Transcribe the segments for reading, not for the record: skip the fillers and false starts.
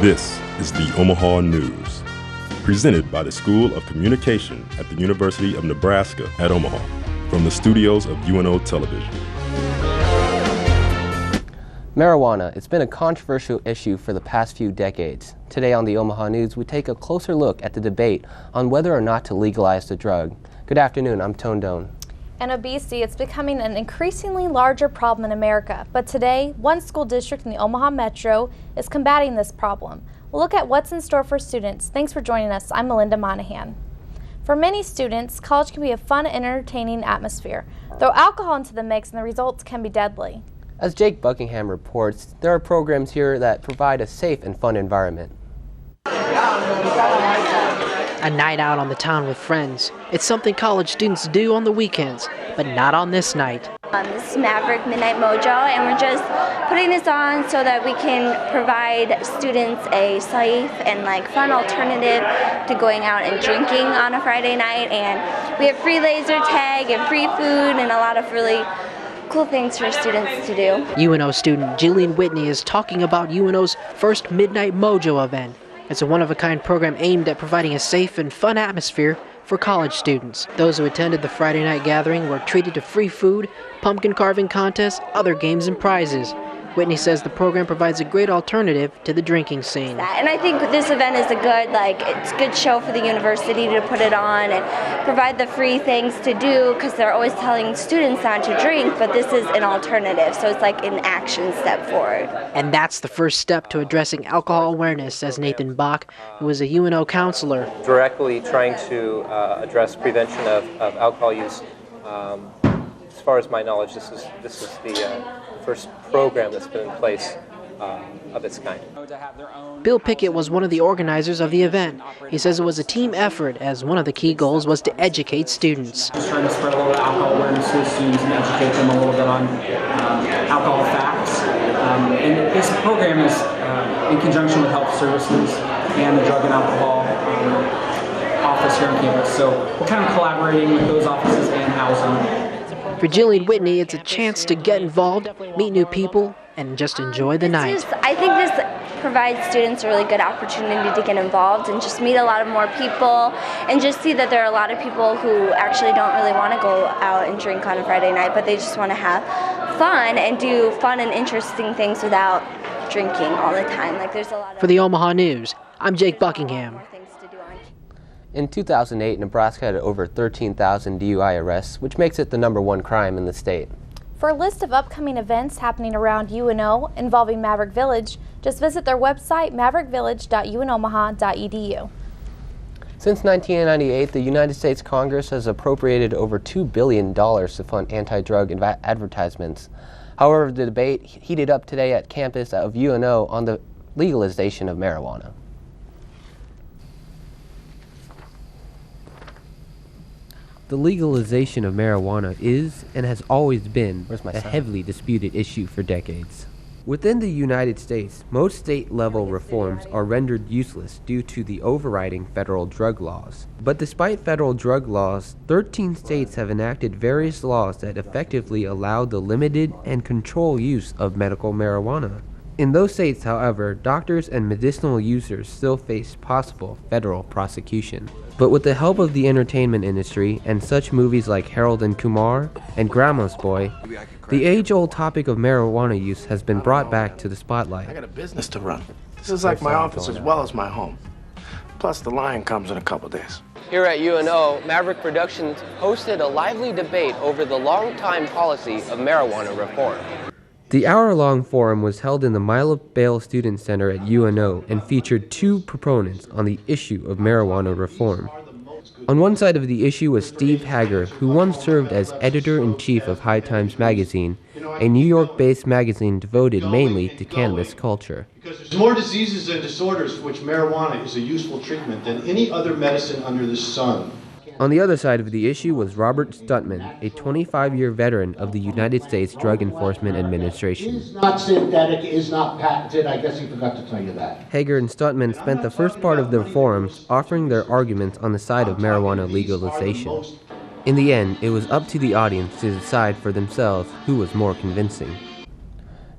This is the Omaha News, presented by the School of Communication at the University of Nebraska at Omaha, from the studios of UNO Television. Marijuana, it's been a controversial issue for the past few decades. Today on the Omaha News, we take a closer look at the debate on whether or not to legalize the drug. Good afternoon, I'm Tone Doan. And obesity, it's becoming an increasingly larger problem in America. But today, one school district in the Omaha Metro is combating this problem. We'll look at what's in store for students. Thanks for joining us. I'm Melinda Monahan. For many students, college can be a fun and entertaining atmosphere. Throw alcohol into the mix and the results can be deadly. As Jake Buckingham reports, there are programs here that provide a safe and fun environment. A night out on the town with friends. It's something college students do on the weekends, but not on this night. This is Maverick Midnight Mojo, and we're just putting this on so that we can provide students a safe and fun alternative to going out and drinking on a Friday night. And we have free laser tag and free food and a lot of really cool things for students to do. UNO student Jillian Whitney is talking about UNO's first Midnight Mojo event. It's a one-of-a-kind program aimed at providing a safe and fun atmosphere for college students. Those who attended the Friday night gathering were treated to free food, pumpkin carving contests, other games and prizes. Whitney says the program provides a great alternative to the drinking scene. And I think this event is it's a good show for the university to put it on and provide the free things to do, because they're always telling students not to drink, but this is an alternative, so it's like an action step forward. And that's the first step to addressing alcohol awareness, says Nathan Bach, who is a UNO counselor. Directly trying to address prevention of alcohol use. As far as my knowledge, this is the first program that's been in place of its kind. Bill Pickett was one of the organizers of the event. He says it was a team effort, as one of the key goals was to educate students. Just trying to spread a little alcohol awareness to the students and educate them a little bit on alcohol facts. And this program is in conjunction with Health Services and the Drug and Alcohol office here on campus. So we're kind of collaborating with those offices and housing. For Jillian Whitney, it's a chance to get involved, meet new people, and just enjoy the night. I think this provides students a really good opportunity to get involved and just meet a lot of more people and just see that there are a lot of people who actually don't really want to go out and drink on a Friday night, but they just want to have fun and do fun and interesting things without drinking all the time. There's a lot of... For the Omaha News, I'm Jake Buckingham. In 2008, Nebraska had over 13,000 DUI arrests, which makes it the #1 crime in the state. For a list of upcoming events happening around UNO involving Maverick Village, just visit their website, maverickvillage.unomaha.edu. Since 1998, the United States Congress has appropriated over $2 billion to fund anti-drug advertisements. However, the debate heated up today at campus of UNO on the legalization of marijuana. The legalization of marijuana is and has always been a heavily disputed issue for decades. Within the United States, most state-level reforms are rendered useless due to the overriding federal drug laws. But despite federal drug laws, 13 states have enacted various laws that effectively allow the limited and controlled use of medical marijuana. In those states, however, doctors and medicinal users still face possible federal prosecution. But with the help of the entertainment industry and such movies like Harold and Kumar and Grandma's Boy, the age-old topic of marijuana use has been brought back to the spotlight. I got a business to run. This is like my office as well as my home. Plus, the lion comes in a couple days. Here at UNO, Maverick Productions hosted a lively debate over the long-time policy of marijuana reform. The hour-long forum was held in the Mila Bale Student Center at UNO and featured two proponents on the issue of marijuana reform. On one side of the issue was Steve Hager, who once served as editor-in-chief of High Times magazine, a New York-based magazine devoted mainly to cannabis culture. Because there's more diseases and disorders for which marijuana is a useful treatment than any other medicine under the sun. On the other side of the issue was Robert Stuntman, a 25-year veteran of the United States Drug Enforcement Administration. It is not synthetic, it is not patented. I guess he forgot to tell you that. Hager and Stuntman spent the first part of their forums offering their arguments on the side of marijuana legalization. In the end, it was up to the audience to decide for themselves who was more convincing.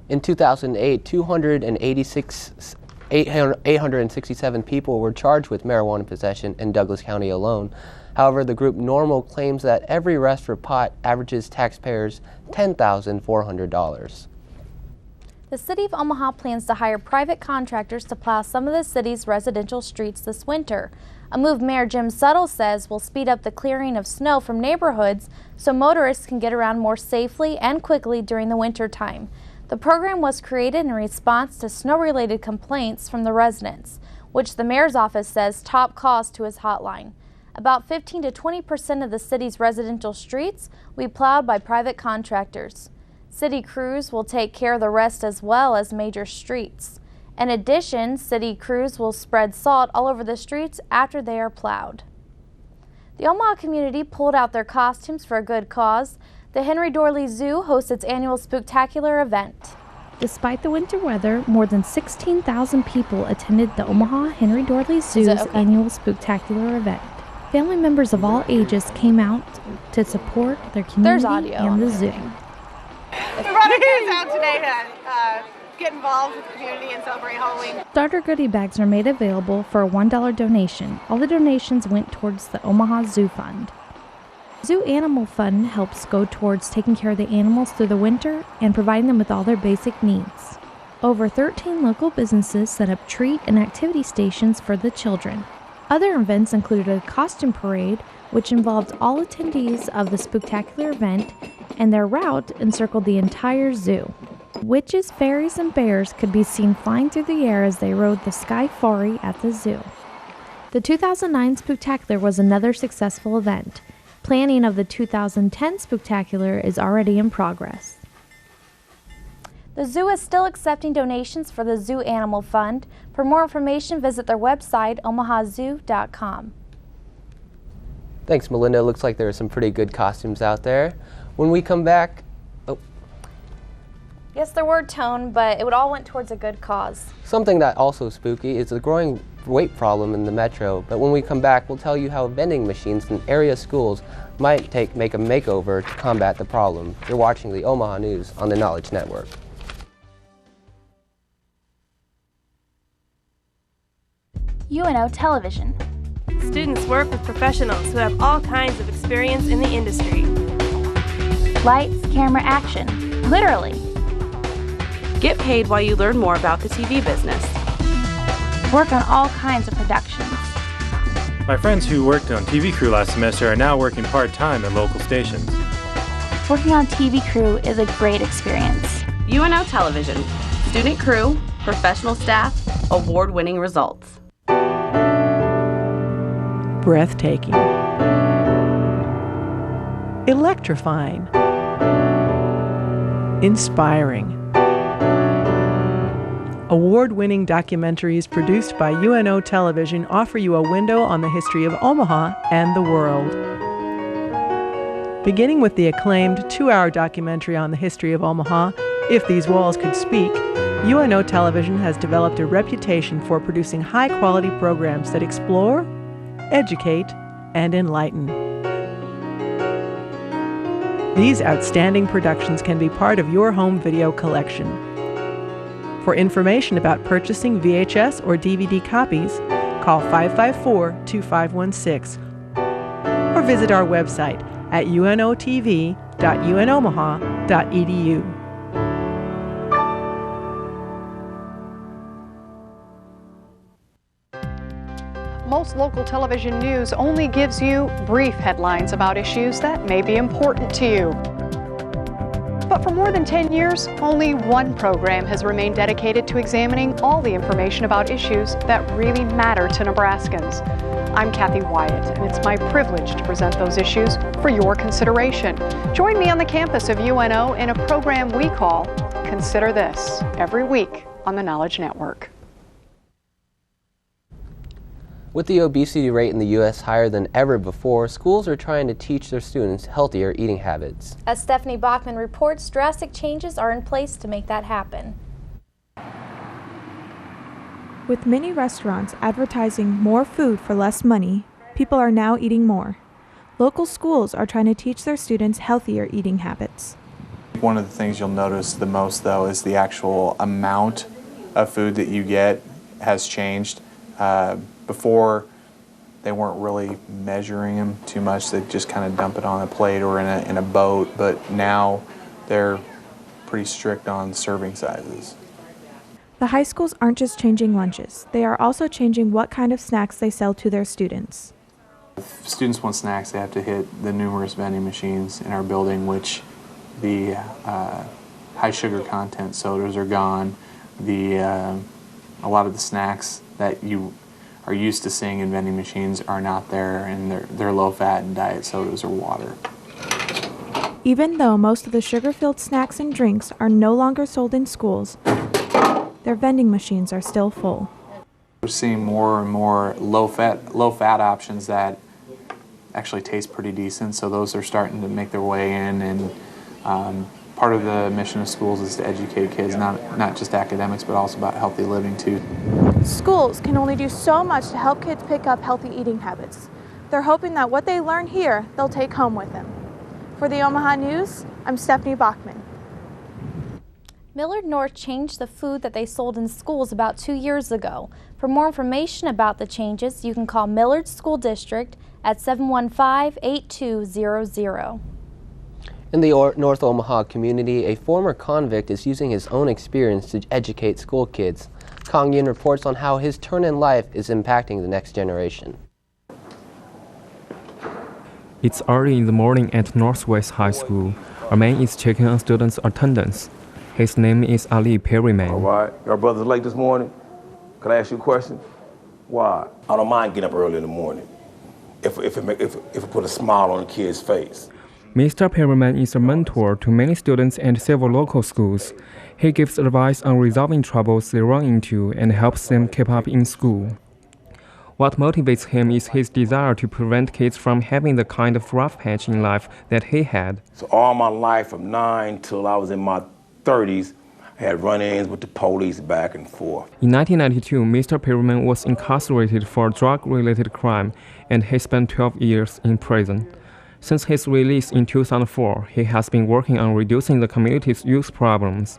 In 2008, 286 867 people were charged with marijuana possession in Douglas County alone. However, the group Normal claims that every arrest for pot averages taxpayers $10,400. The City of Omaha plans to hire private contractors to plow some of the city's residential streets this winter. A move Mayor Jim Suttle says will speed up the clearing of snow from neighborhoods so motorists can get around more safely and quickly during the winter time. The program was created in response to snow-related complaints from the residents, which the mayor's office says top calls to his hotline. About 15 to 20% of the city's residential streets will be plowed by private contractors. City crews will take care of the rest as well as major streets. In addition, city crews will spread salt all over the streets after they are plowed. The Omaha community pulled out their costumes for a good cause. The Henry Doorly Zoo hosts its annual Spooktacular event. Despite the winter weather, more than 16,000 people attended the Omaha Henry Doorly Zoo's annual Spooktacular event. Family members of all ages came out to support their community and the zoo. We brought our kids out today to get involved with the community and celebrate Halloween. Starter goodie bags are made available for a $1 donation. All the donations went towards the Omaha Zoo Fund. Zoo Animal Fund helps go towards taking care of the animals through the winter and providing them with all their basic needs. Over 13 local businesses set up treat and activity stations for the children. Other events included a costume parade, which involved all attendees of the Spooktacular event, and their route encircled the entire zoo. Witches, fairies, and bears could be seen flying through the air as they rode the Sky Ferry at the zoo. The 2009 Spooktacular was another successful event. Planning of the 2010 Spooktacular is already in progress. The zoo is still accepting donations for the Zoo Animal Fund. For more information, visit their website, omahazoo.com. Thanks, Melinda. Looks like there are some pretty good costumes out there. When we come back... Yes, there were tone, but it all went towards a good cause. Something that also spooky is the growing weight problem in the metro. But when we come back, we'll tell you how vending machines in area schools might make a makeover to combat the problem. You're watching the Omaha News on the Knowledge Network. UNO Television. Students work with professionals who have all kinds of experience in the industry. Lights, camera, action. Literally. Get paid while you learn more about the TV business. Work on all kinds of productions. My friends who worked on TV crew last semester are now working part-time at local stations. Working on TV crew is a great experience. UNO Television. Student crew, professional staff, award-winning results. Breathtaking. Electrifying. Inspiring. Award-winning documentaries produced by UNO Television offer you a window on the history of Omaha and the world. Beginning with the acclaimed 2-hour documentary on the history of Omaha, If These Walls Could Speak, UNO Television has developed a reputation for producing high-quality programs that explore, educate, and enlighten. These outstanding productions can be part of your home video collection. For information about purchasing VHS or DVD copies, call 554-2516 or visit our website at unotv.unomaha.edu. Most local television news only gives you brief headlines about issues that may be important to you. But for more than 10 years, only one program has remained dedicated to examining all the information about issues that really matter to Nebraskans. I'm Kathy Wyatt, and it's my privilege to present those issues for your consideration. Join me on the campus of UNO in a program we call Consider This, every week on the Knowledge Network. With the obesity rate in the U.S. higher than ever before, schools are trying to teach their students healthier eating habits. As Stephanie Bachman reports, drastic changes are in place to make that happen. With many restaurants advertising more food for less money, people are now eating more. Local schools are trying to teach their students healthier eating habits. One of the things you'll notice the most, though, is the actual amount of food that you get has changed. Before, they weren't really measuring them too much. They just kind of dump it on a plate or in a boat, but now they're pretty strict on serving sizes. The high schools aren't just changing lunches, they are also changing what kind of snacks they sell to their students. If students want snacks, they have to hit the numerous vending machines in our building, which the high sugar content sodas are gone. A lot of the snacks that you are used to seeing in vending machines are not there, and they're low fat and diet sodas or water. Even though most of the sugar-filled snacks and drinks are no longer sold in schools, their vending machines are still full. We're seeing more and more low-fat options that actually taste pretty decent, so those are starting to make their way in, and part of the mission of schools is to educate kids, not just academics, but also about healthy living too. Schools can only do so much to help kids pick up healthy eating habits. They're hoping that what they learn here, they'll take home with them. For the Omaha News, I'm Stephanie Bachman. Millard North changed the food that they sold in schools about 2 years ago. For more information about the changes, you can call Millard School District at 715-8200. In the North Omaha community, a former convict is using his own experience to educate school kids. Kang Yin reports on how his turn in life is impacting the next generation. It's early in the morning at Northwest High School. A man is checking on students' attendance. His name is Ali Perryman. All right. Your brother's late this morning? Can I ask you a question? Why? I don't mind getting up early in the morning if it put a smile on a kid's face. Mr. Perryman is a mentor to many students and several local schools. He gives advice on resolving troubles they run into and helps them keep up in school. What motivates him is his desire to prevent kids from having the kind of rough patch in life that he had. So all my life, from 9 till I was in my 30s, I had run-ins with the police back and forth. In 1992, Mr. Perryman was incarcerated for drug-related crime, and he spent 12 years in prison. Since his release in 2004, he has been working on reducing the community's youth problems.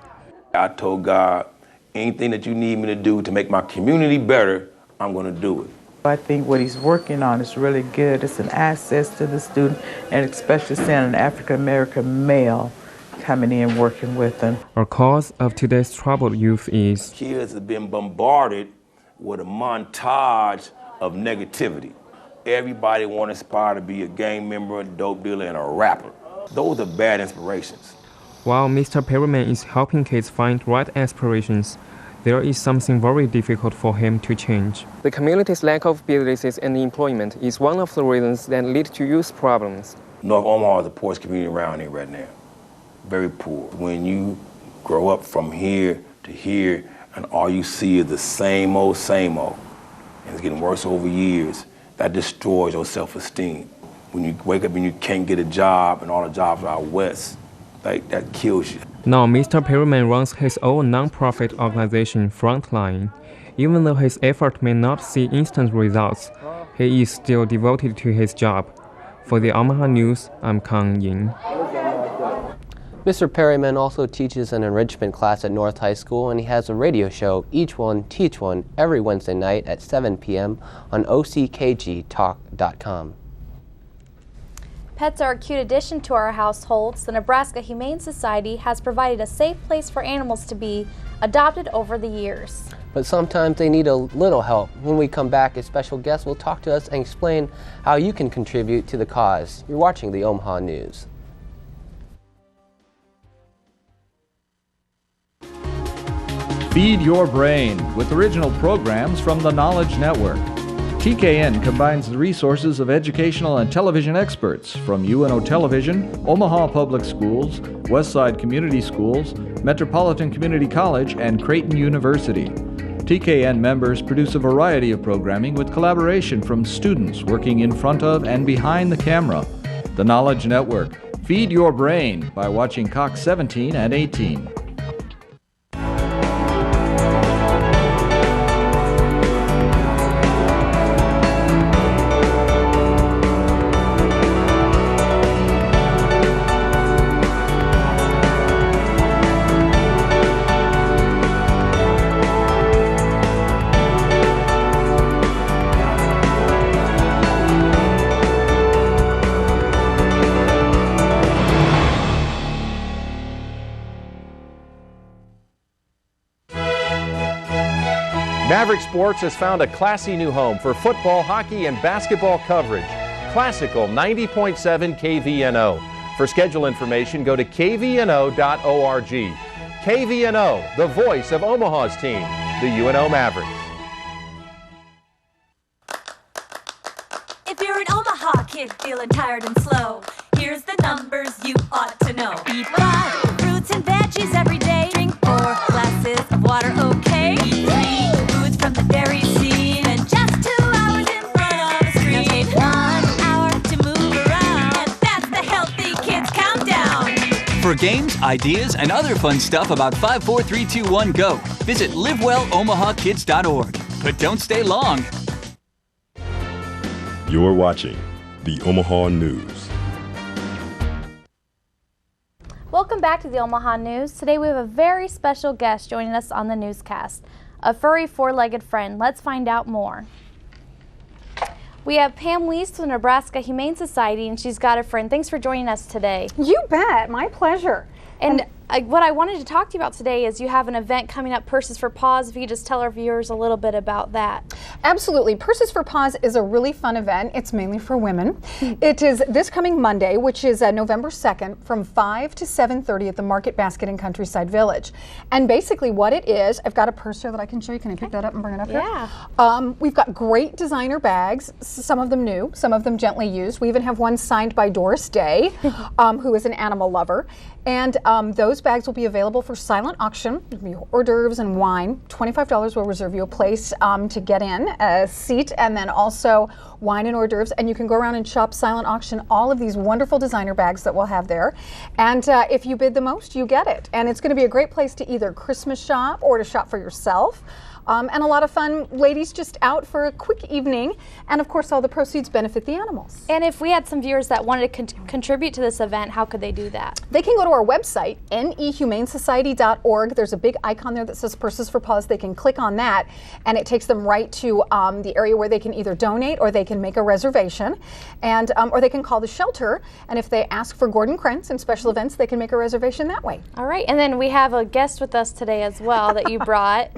I told God, anything that you need me to do to make my community better, I'm going to do it. I think what he's working on is really good. It's an access to the student, and especially seeing an African-American male coming in working with them. A cause of today's troubled youth is kids have been bombarded with a montage of negativity. Everybody want to aspire to be a gang member, a dope dealer, and a rapper. Those are bad inspirations. While Mr. Perryman is helping kids find right aspirations, there is something very difficult for him to change. The community's lack of businesses and employment is one of the reasons that lead to youth problems. North Omaha is the poorest community around here right now. Very poor. When you grow up from here to here and all you see is the same old, and it's getting worse over years, that destroys your self-esteem. When you wake up and you can't get a job and all the jobs are out west, that kills you. Now, Mr. Perryman runs his own non-profit organization, Frontline. Even though his effort may not see instant results, he is still devoted to his job. For the Omaha News, I'm Kang Yin. Mr. Perryman also teaches an enrichment class at North High School, and he has a radio show, Each One, Teach One, every Wednesday night at 7 p.m. on OCKGTalk.com. Pets are a cute addition to our households. The Nebraska Humane Society has provided a safe place for animals to be adopted over the years. But sometimes they need a little help. When we come back, a special guest will talk to us and explain how you can contribute to the cause. You're watching the Omaha News. Feed your brain with original programs from the Knowledge Network. TKN combines the resources of educational and television experts from UNO Television, Omaha Public Schools, Westside Community Schools, Metropolitan Community College, and Creighton University. TKN members produce a variety of programming with collaboration from students working in front of and behind the camera. The Knowledge Network. Feed your brain by watching Cox 17 and 18. Maverick Sports has found a classy new home for football, hockey, and basketball coverage. Classical 90.7 KVNO. For schedule information, go to kvno.org. KVNO, the voice of Omaha's team, the UNO Mavericks. If you're an Omaha kid feeling tired and slow, here's the numbers you ought to know. Eat 5 fruits and veggies every day. Drink 4 glasses of water, okay? Eat 3 foods from the dairy scene. And just 2 hours in front of the screen. Now take 1 hour to move around. And that's the Healthy Kids Countdown. For games, ideas, and other fun stuff about 5, 4, 3, 2, 1, go. Visit livewellOmahaKids.org. But don't stay long. You're watching the Omaha News. Welcome back to the Omaha News. Today we have a very special guest joining us on the newscast, a furry 4-legged friend. Let's find out more. We have Pam Lees from the Nebraska Humane Society, and she's got a friend. Thanks for joining us today. You bet. My pleasure. And what I wanted to talk to you about today is you have an event coming up, Purses for Paws. If you could just tell our viewers a little bit about that. Absolutely. Purses for Paws is a really fun event. It's mainly for women. It is this coming Monday, which is November 2nd, from 5 to 7:30 at the Market Basket in Countryside Village. And basically what it is, I've got a purse here that I can show you. Can I pick that up and bring it up here? Yeah. We've got great designer bags, some of them new, some of them gently used. We even have one signed by Doris Day, who is an animal lover. And those bags will be available for silent auction. There'll be hors d'oeuvres and wine. $25 will reserve you a place to get in, a seat, and then also wine and hors d'oeuvres. And you can go around and shop silent auction all of these wonderful designer bags that we'll have there. And if you bid the most, you get it. And it's going to be a great place to either Christmas shop or to shop for yourself. And a lot of fun, ladies just out for a quick evening. And of course, all the proceeds benefit the animals. And if we had some viewers that wanted to contribute to this event, how could they do that? They can go to our website, nehumanesociety.org. There's a big icon there that says Purses for Paws. They can click on that, and it takes them right to the area where they can either donate or they can make a reservation, and or they can call the shelter. And if they ask for Gordon Krentz and special events, they can make a reservation that way. All right. And then we have a guest with us today as well that you brought.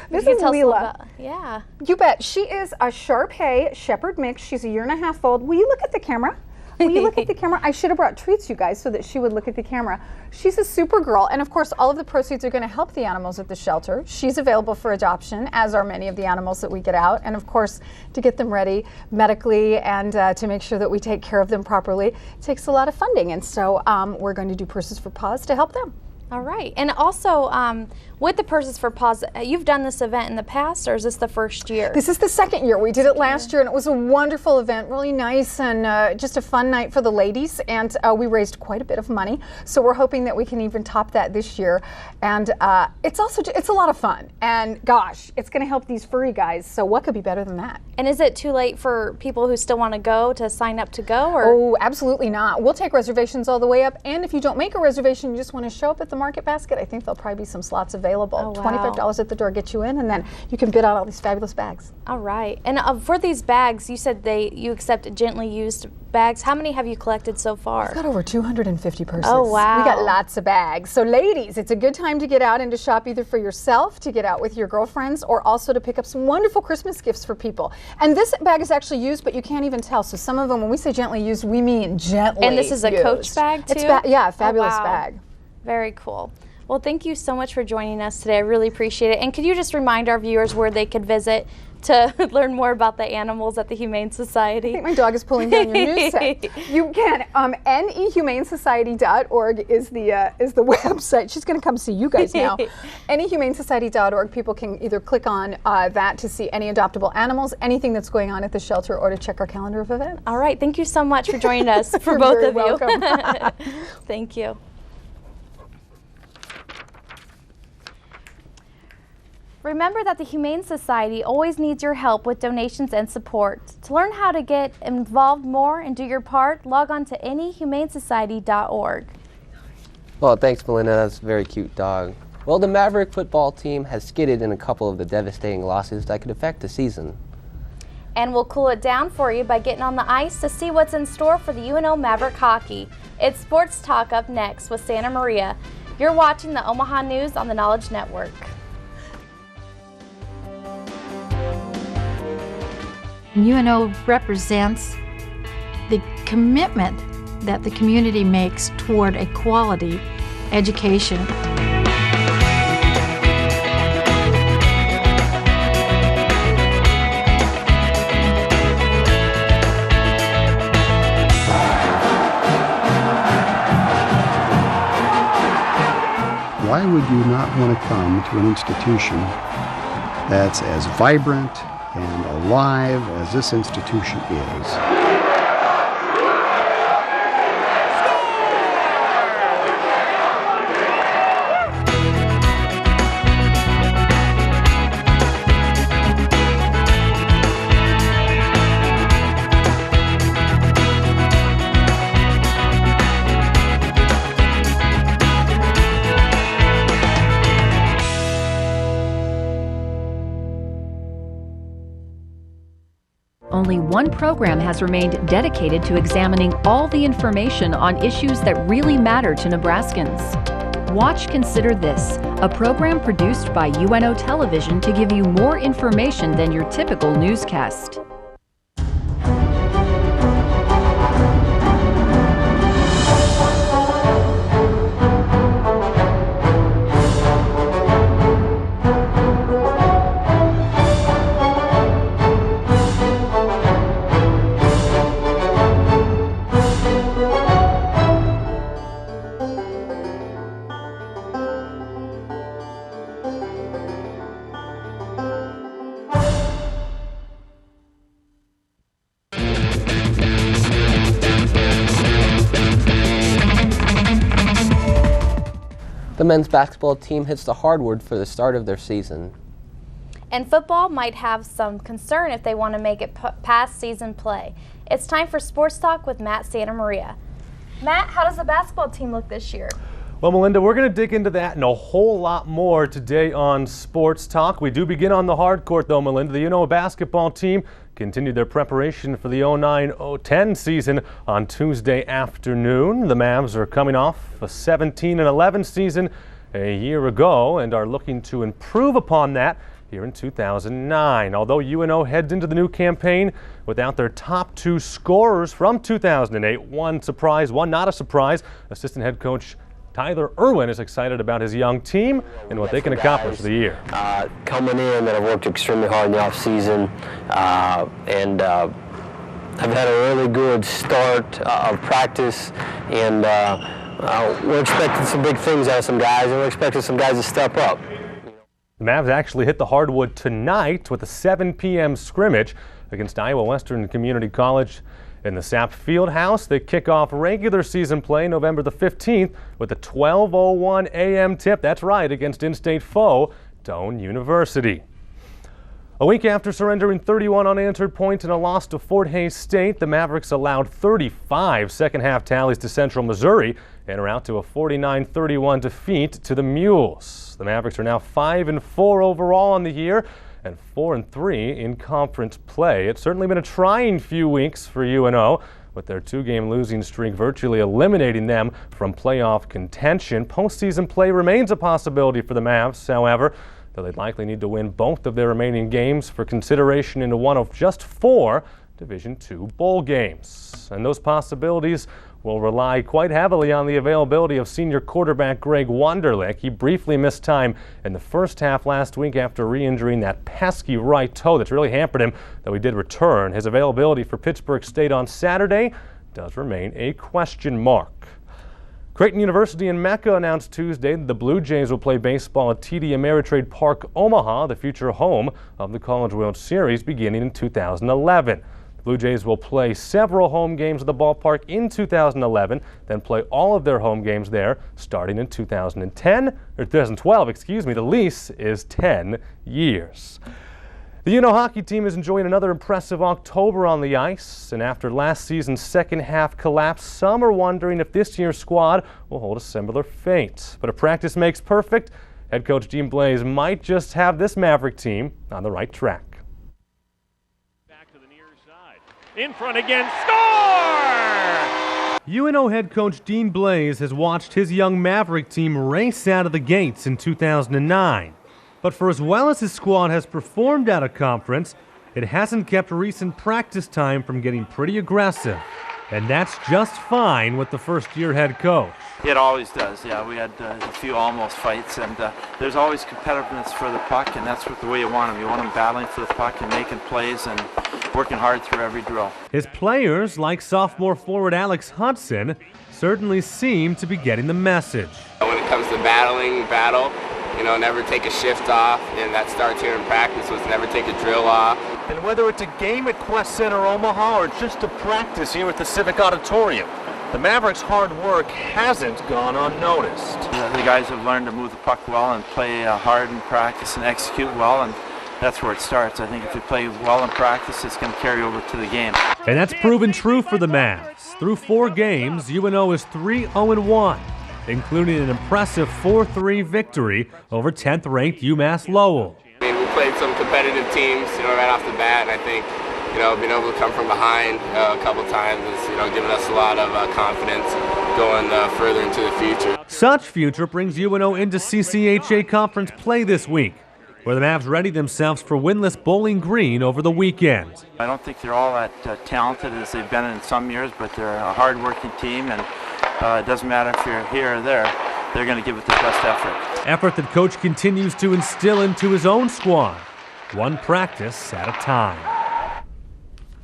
This is Leela. Yeah. You bet. She is a Shar-Pei Shepherd mix. She's 1.5 years old. Will you look at the camera? Will you look at the camera? I should have brought treats, you guys, so that she would look at the camera. She's a super girl, and of course, all of the proceeds are going to help the animals at the shelter. She's available for adoption, as are many of the animals that we get out, and of course, to get them ready medically and to make sure that we take care of them properly takes a lot of funding, and so we're going to do Purses for Paws to help them. All right. And also, with the Purses for Paws, you've done this event in the past, or is this the first year? This is the second year. We did it last year, and it was a wonderful event, really nice, and just a fun night for the ladies, and we raised quite a bit of money, so we're hoping that we can even top that this year. And it's a lot of fun, and gosh, it's going to help these furry guys, so what could be better than that? And is it too late for people who still want to go to sign up to go? Or? Oh, absolutely not. We'll take reservations all the way up, and if you don't make a reservation, you just want to show up at the Market Basket, I think there'll probably be some slots available. Oh, wow. $25 at the door gets you in, and then you can bid on all these fabulous bags. All right. And for these bags, you said you accept gently used bags. How many have you collected so far? We've got over 250 purses. Oh, wow. We got lots of bags. So ladies, it's a good time to get out and to shop either for yourself, to get out with your girlfriends, or also to pick up some wonderful Christmas gifts for people. And this bag is actually used, but you can't even tell. So some of them, when we say gently used, we mean gently And this is a used. Coach bag, too? Yeah, a fabulous wow. bag. Very cool. Well, thank you so much for joining us today. I really appreciate it. And could you just remind our viewers where they could visit to learn more about the animals at the Humane Society? I think my dog is pulling down your news set. You can. nehumanesociety.org is the website. She's going to come see you guys now. nehumanesociety.org. People can either click on that to see any adoptable animals, anything that's going on at the shelter, or to check our calendar of events. All right. Thank you so much for joining us, for You're both very of you. welcome. Thank you. Remember that the Humane Society always needs your help with donations and support. To learn how to get involved more and do your part, log on to nehumanesociety.org. Well, thanks, Melinda. That's a very cute dog. Well, the Maverick football team has skidded in a couple of the devastating losses that could affect the season. And we'll cool it down for you by getting on the ice to see what's in store for the UNO Maverick hockey. It's Sports Talk up next with Santa Maria. You're watching the Omaha News on the Knowledge Network. UNO represents the commitment that the community makes toward a quality education. Why would you not want to come to an institution that's as vibrant and alive as this institution is? Only one program has remained dedicated to examining all the information on issues that really matter to Nebraskans. Watch Consider This, a program produced by UNO Television to give you more information than your typical newscast. The men's basketball team hits the hardwood for the start of their season. And football might have some concern if they want to make it past season play. It's time for Sports Talk with Matt Santamaria. Matt, how does the basketball team look this year? Well, Melinda, we're going to dig into that and a whole lot more today on Sports Talk. We do begin on the hard court, though, Melinda. The UNO basketball team continued their preparation for the 09-10 season on Tuesday afternoon. The Mavs are coming off a 17-11 season a year ago and are looking to improve upon that here in 2009. Although UNO heads into the new campaign without their top two scorers from 2008, one surprise, one not a surprise. Assistant head coach Tyler Irwin is excited about his young team and what they can accomplish for the year. Coming in, that have worked extremely hard in the offseason and have had a really good start of practice, and we're expecting some big things out of some guys, and we're expecting some guys to step up. The Mavs actually hit the hardwood tonight with a 7 p.m. scrimmage against Iowa Western Community College in the Sapp Fieldhouse. They kick off regular season play November the 15th with a 12:01 a.m. tip. That's right, against in-state foe, Doane University. A week after surrendering 31 unanswered points in a loss to Fort Hays State, the Mavericks allowed 35 second-half tallies to Central Missouri and are out to a 49-31 defeat to the Mules. The Mavericks are now 5-4 overall on the year and 4-3 in conference play. It's certainly been a trying few weeks for UNO, with their two-game losing streak virtually eliminating them from playoff contention. Postseason play remains a possibility for the Mavs, however, though they'd likely need to win both of their remaining games for consideration into one of just 4 Division II bowl games. And those possibilities will rely quite heavily on the availability of senior quarterback Greg Wonderlich. He briefly missed time in the first half last week after re-injuring that pesky right toe that's really hampered him, though he did return. His availability for Pittsburgh State on Saturday does remain a question mark. Creighton University in Mecca announced Tuesday that the Blue Jays will play baseball at TD Ameritrade Park, Omaha, the future home of the College World Series, beginning in 2011. The Blue Jays will play several home games at the ballpark in 2011, then play all of their home games there starting in 2012. The lease is 10 years. The UNO hockey team is enjoying another impressive October on the ice, and after last season's second half collapse, some are wondering if this year's squad will hold a similar fate. But if practice makes perfect, head coach Dean Blaze might just have this Maverick team on the right track. In front again, score! UNO head coach Dean Blaze has watched his young Maverick team race out of the gates in 2009. But for as well as his squad has performed out of conference, it hasn't kept recent practice time from getting pretty aggressive. And that's just fine with the first-year head coach. It always does, yeah. We had a few almost fights, and there's always competitiveness for the puck, and that's the way you want them. You want them battling for the puck and making plays and working hard through every drill. His players, like sophomore forward Alex Hudson, certainly seem to be getting the message. When it comes to battle, never take a shift off, and that starts here in practice, was never take a drill off. And whether it's a game at Quest Center Omaha or just a practice here at the Civic Auditorium, the Mavericks' hard work hasn't gone unnoticed. The guys have learned to move the puck well and play hard in practice and execute well, and that's where it starts. I think if you play well in practice, it's going to carry over to the game. And that's proven true for the Mavs. Through 4 games, UNO is 3-0-1, including an impressive 4-3 victory over 10th-ranked UMass Lowell. I mean, we played some competitive teams, right off the bat, and I think, being able to come from behind a couple times is, giving us a lot of confidence going further into the future. Such future brings UNO into CCHA conference play this week, where the Mavs ready themselves for winless Bowling Green over the weekend. I don't think they're all that talented as they've been in some years, but they're a hard-working team, and it doesn't matter if you're here or there. They're going to give it their best effort. Effort that coach continues to instill into his own squad, one practice at a time.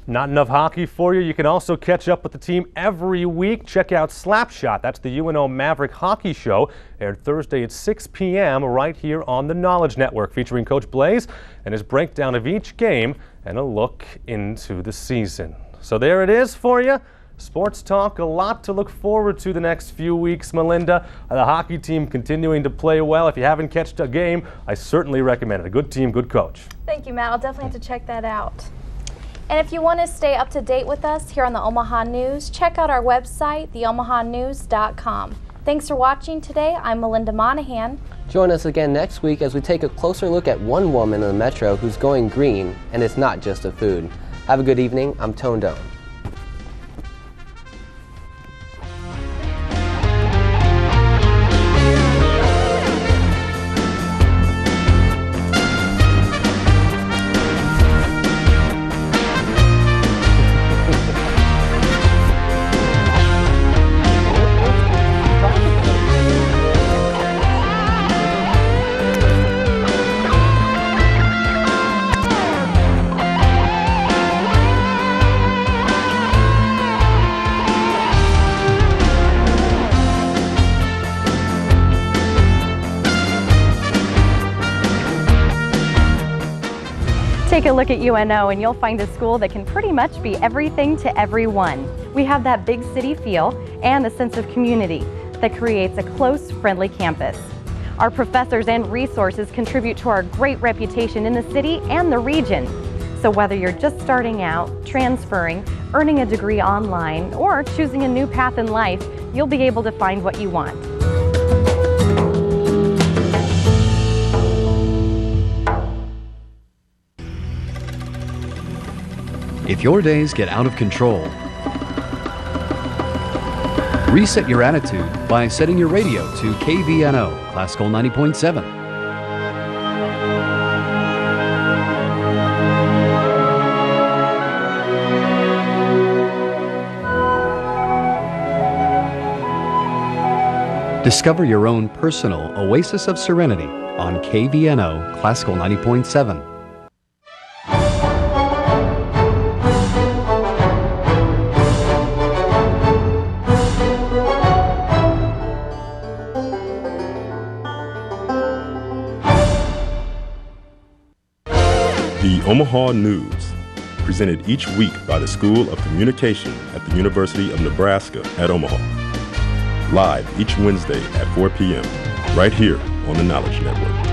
Not enough hockey for you? You can also catch up with the team every week. Check out Slapshot. That's the UNO Maverick Hockey Show, aired Thursday at 6 p.m. right here on the Knowledge Network, featuring Coach Blaze and his breakdown of each game and a look into the season. So there it is for you. Sports talk, a lot to look forward to the next few weeks, Melinda. The hockey team continuing to play well. If you haven't catched a game, I certainly recommend it. A good team, good coach. Thank you, Matt. I'll definitely have to check that out. And if you want to stay up to date with us here on the Omaha News, check out our website, theomahanews.com. Thanks for watching today. I'm Melinda Monahan. Join us again next week as we take a closer look at one woman in the metro who's going green, and it's not just a food. Have a good evening. I'm Tone Doan. Take a look at UNO and you'll find a school that can pretty much be everything to everyone. We have that big city feel and a sense of community that creates a close, friendly campus. Our professors and resources contribute to our great reputation in the city and the region. So whether you're just starting out, transferring, earning a degree online, or choosing a new path in life, you'll be able to find what you want. If your days get out of control, reset your attitude by setting your radio to KVNO, Classical 90.7. Discover your own personal oasis of serenity on KVNO, Classical 90.7. The Omaha News, presented each week by the School of Communication at the University of Nebraska at Omaha. Live each Wednesday at 4 p.m. right here on the Knowledge Network.